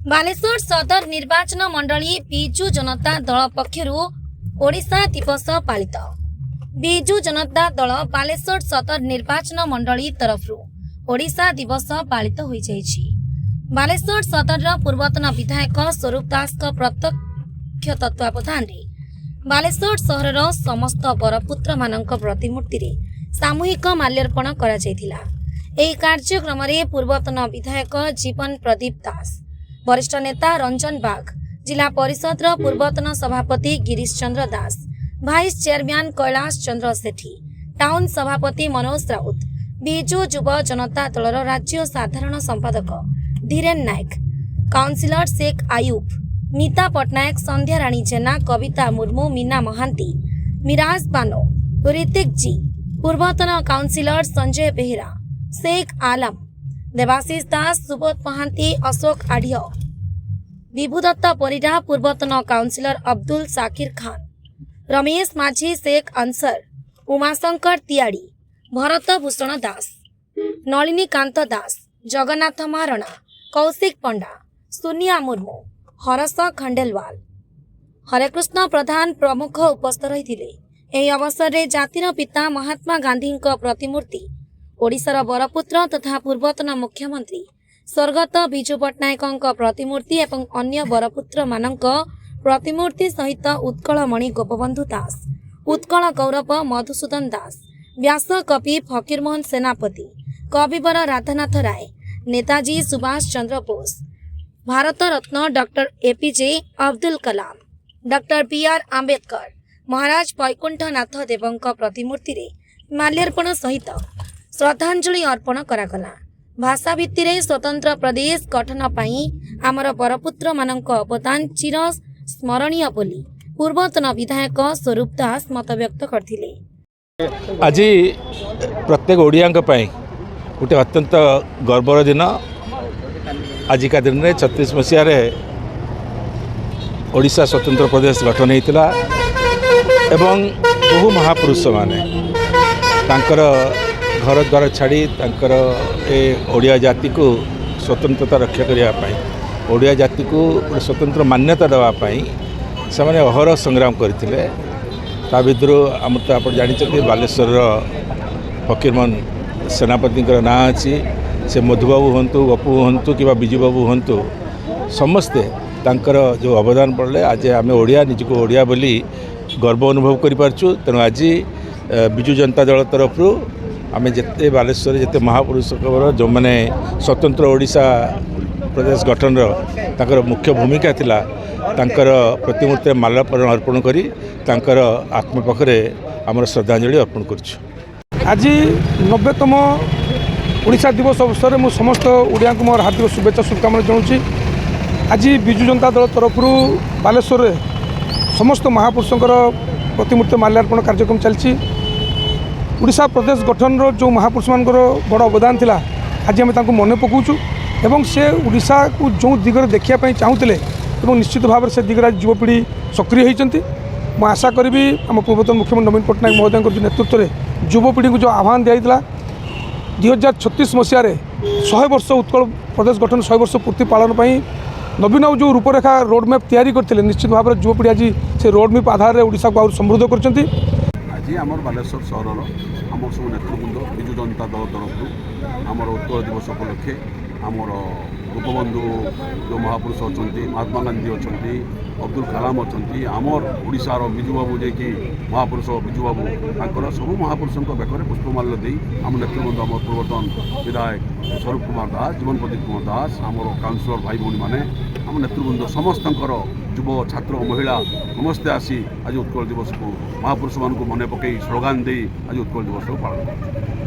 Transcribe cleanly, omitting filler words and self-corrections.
बालेश्वर सदर निर्वाचन मंडली बिजु जनता दल पक्षरु ओडिशा दिवस पालित। बिजु जनता दल बालेश्वर सदर निर्वाचन मंडली तरफरु ओडिशा दिवस पालित होई जाइछि। बालेश्वर सदर पूर्वतन विधायक स्वरूप दास प्रत्यक्ष तत्वावधान रे बालेश्वर सहरर समस्त बरपुत्र मानक प्रतिमूर्ति रे सामूहिक माल्यार्पण करा जायथिला। एही कार्यक्रम रे पूर्वतन विधायक जीवन प्रदीप दास, वरिष्ठ नेता रंजन बाग, जिला परिषद पूर्वतन सभापति गिरीश चंद्र दास, भाइस चेयरमैन कैलाश चंद्र सेठी, टाउन सभापति मनोज राउत, बिजु युव जनता दलर राज्य साधारण संपादक धीरेन नायक, काउंसिलर शेख आयुब, मीता पटनायक, संध्या राणी जेना, कविता मुर्मू, मीना महांती, मिराज बानो, ऋतिक जी, पूर्वतन काउंसिलर संजय बेहरा, शेख आलम, देवाशीष दास, सुबोध महांती, अशोक आढ़िया, विभुदत्त परिडा, पूर्वतन काउंसिलर अब्दुल साकिर खान, रमेश माझी, शेख अंसर, उमाशंकर तियाड़ी, भरत भूषण दास, नलिनीकांत दास, जगन्नाथ महारणा, कौशिक पंडा, सुनिया मुर्मू, हरस खंडेलवाल, हरेकृष्ण प्रधान प्रमुख उपस्थित रहिथिले। एही अवसर रे जातिर पिता महात्मा गांधी प्रतिमूर्ति, ओडिशार बरपुत्र तथा पूर्वतन मुख्यमंत्री स्वर्गत बिजु पट्टनायक प्रतिमूर्ति एवं अन्य बरपुत्र मानक प्रतिमूर्ति सहित उत्कलमणि गोपबंधु दास, उत्कल गौरव मधुसूदन दास, व्यास कवि फकीरमोहन सेनापति, कविवर राधानाथ राय, Netaji Subhash Chandra Bose, Bharat Ratna doctor APJ Abdul Kalam, doctor B R Ambedkar, महाराज वैकुंठनाथ देवଙ୍କ प्रतिमूर्ति रे माल्यार्पण सहित श्रद्धांजलि अर्पण करागला। भाषा भित्ति रे स्वतंत्र प्रदेश गठन पई आमर बरपुत्र मानक अवदान चिर स्मरणीय बोली पूर्वतन विधायक स्वरूप दास मत व्यक्त करथिले। आज प्रत्येक ओडियांक पई गोटे अत्यंत गर्वर दिन। आजिका दिन में 36 मसीह ओडिशा स्वतंत्र प्रदेश गठन होता एवं बहु महापुरुष माने तांकर घर द्वार छाड़ी तांकर ए ओडिया जाति को स्वतंत्रता रक्षा करने ओडिया जाति को स्वतंत्र मान्यता देवाई से मैंने अहर संग्राम करते। भितर आम तो आप जानते बालेश्वर फकीरमोहन सेनापति ना अच्छी से मधुबाबू हूँ, गपू हूँ कि बिजुबाबू हूँ, समस्ते तांकर जो अवदान पड़े आज आम ओडिया निजको ओडिया बोली गर्व अनुभव करूँ। तेणु आज बिजु जनता दल तरफ आम जिते बालेश्वर जिते महापुरुष जो मैंने स्वतंत्र ओडिशा प्रदेश गठन तांकर मुख्य भूमिका थिला तांकर प्रतिमूर्ति माल्यार्पण अर्पण करी तांकर आत्मा पाखरे आमर श्रद्धांजलि अर्पण करूँ। आज 90तम ओडिशा दिवस अवसर में समस्त ओडिया को मोर हार्दिक शुभेच्छा शुभकामना जनाऊँगी। आज बिजु जनता दल तरफ बालेश्वर में समस्त महापुरुषों प्रतिमूर्ति माल्यार्पण कार्यक्रम चलती। ओडिशा प्रदेश गठन जो महापुरुष मान बड़ अवदान थिला आज आम मन पकाऊँ एवं से ओडिशा को जो दिगरे देखा चाहूले निश्चित भाव से दिगरे आज युवपीढ़ी सक्रिय होती। मैं आशा करी आम पूर्वतन मुख्यमंत्री नवीन पट्टनायक महोदय नेतृत्व में युवपीढ़ी को जो आह्वान दिया 2036 मसीह 100 वर्ष उत्कल प्रदेश गठन 100 वर्ष पूर्ति पालन पर नवीन जो रूपरेखा रोडमैप तैयारी करते निश्चित भाव में युवपीढ़ी आज से रोडमैप आधार में ओडिशा को समृद्ध कर। आज आम बालेश्वर सहर आम सब नेतृवृंद बिजु जनता दल तरफ आमर उत्कल दिवस उपलक्षे आमर गोपबंधु जो महापुरुष अच्छा महात्मा गांधी अच्छा अब्दुल कलाम अच्छा आमर ओडिशार बिजुबाबू जे कि महापुरुष बिजुबाबू तांकर सब महापुरुषों बेकर पुष्पमाल्य दे आम नेतृवृंद आम पूर्वतन विधायक स्वरूप कुमार दास, जीवन प्रदीप कुमार दास, आमर काउंसिलर भाई भौणी मैंने आम नेतृवृंद समस्त युव छात्र महिला समस्ते आसी आज उत्कल दिवस को महापुरुष मान मन पकई स्लोगान दे आज उत्कल दिवस को पालन कर।